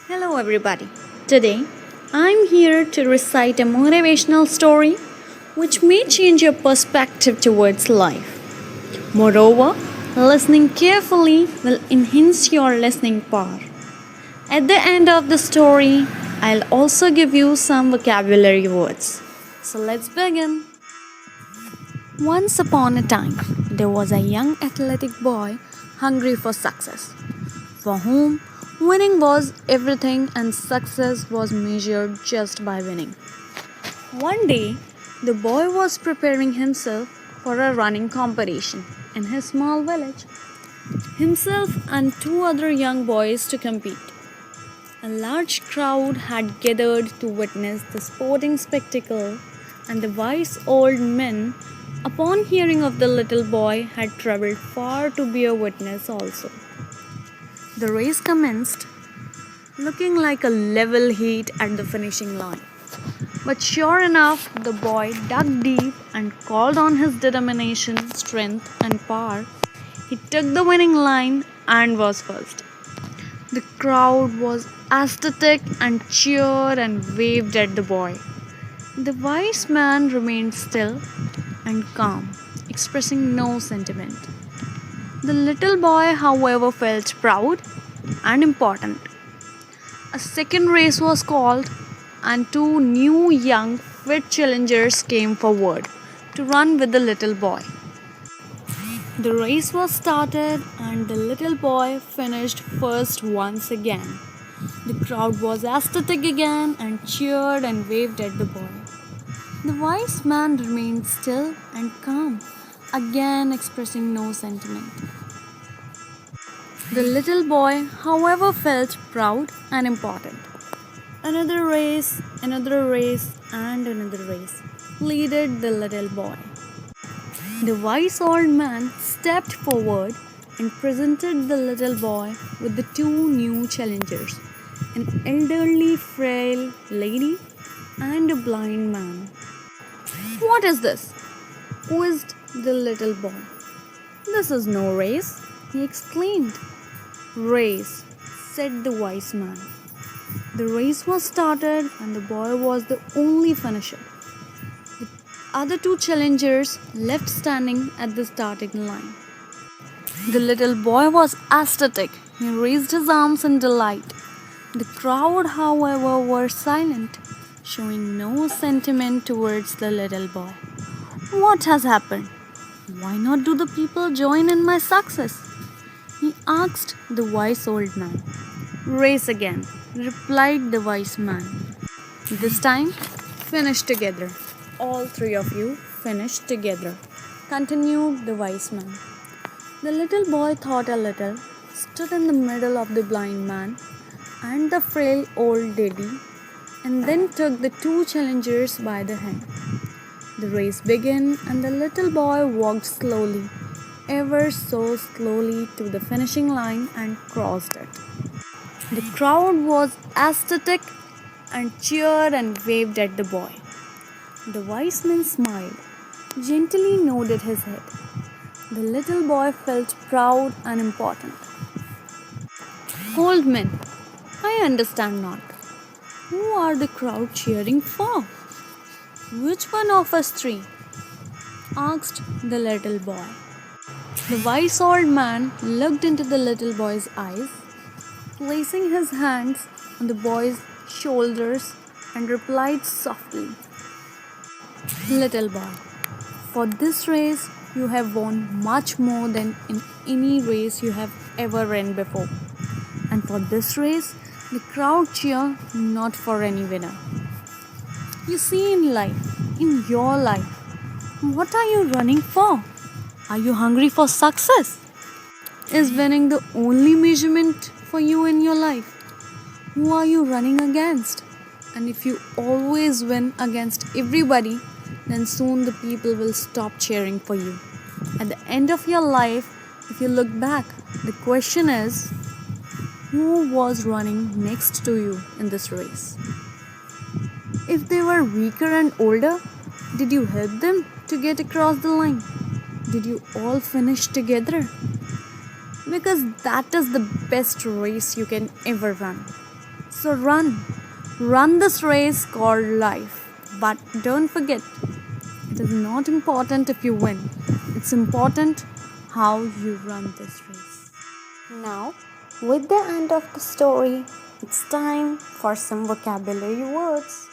Hello, everybody. Today, I'm here to recite a motivational story which may change your perspective towards life. Moreover, listening carefully will enhance your listening power. At the end of the story, I'll also give you some vocabulary words. So let's begin. Once upon a time, there was a young athletic boy hungry for success, for whom winning was everything and success was measured just by winning. One day, the boy was preparing himself for a running competition in his small village. Himself and two other young boys to compete. A large crowd had gathered to witness the sporting spectacle, and the wise old men, upon hearing of the little boy, had traveled far to be a witness also. The race commenced, looking like a level heat at the finishing line. But sure enough, the boy dug deep and called on his determination, strength, and power. He took the winning line and was first. The crowd was ecstatic and cheered and waved at the boy. The wise man remained still and calm, expressing no sentiment. The little boy, however, felt proud and important. A second race was called, and two new young fit challengers came forward to run with the little boy. The race was started, and the little boy finished first once again. The crowd was ecstatic again and cheered and waved at the boy. The wise man remained still and calm, again expressing no sentiment. The little boy, however, felt proud and important. Another race, and another race pleaded the little boy. The wise old man stepped forward and presented the little boy with the two new challengers, an elderly frail lady and a blind man. "What is this?" quizzed the little boy. "This is no race," he exclaimed. "Race," said the wise man. The race was started, and the boy was the only finisher. The other two challengers left standing at the starting line. The little boy was ecstatic. He raised his arms in delight. The crowd, however, were silent, showing no sentiment towards the little boy. "What has happened? Why not do the people join in my success?" he asked the wise old man. "Race again," replied the wise man. "This time, finish together. All three of you finish together," continued the wise man. The little boy thought a little, stood in the middle of the blind man and the frail old lady, and then took the two challengers by the hand. The race began, and the little boy walked slowly, ever so slowly, to the finishing line and crossed it. The crowd was ecstatic and cheered and waved at the boy. The wise man smiled, gently nodded his head. The little boy felt proud and important. "Old man, I understand not. Who are the crowd cheering for?" "Which one of us three?" asked the little boy. The wise old man looked into the little boy's eyes, placing his hands on the boy's shoulders, and replied softly, "Little boy, for this race you have won much more than in any race you have ever run before. And for this race, the crowd cheer not for any winner. You see, in your life, what are you running for? Are you hungry for success? Is winning the only measurement for you in your life? Who are you running against? And if you always win against everybody, then soon the people will stop cheering for you. At the end of your life, if you look back, the question is, who was running next to you in this race? If they were weaker and older, did you help them to get across the line? Did you all finish together? Because that is the best race you can ever run. So run this race called life. But don't forget, it is not important if you win, it's important how you run this race. Now, with the end of the story, it's time for some vocabulary words.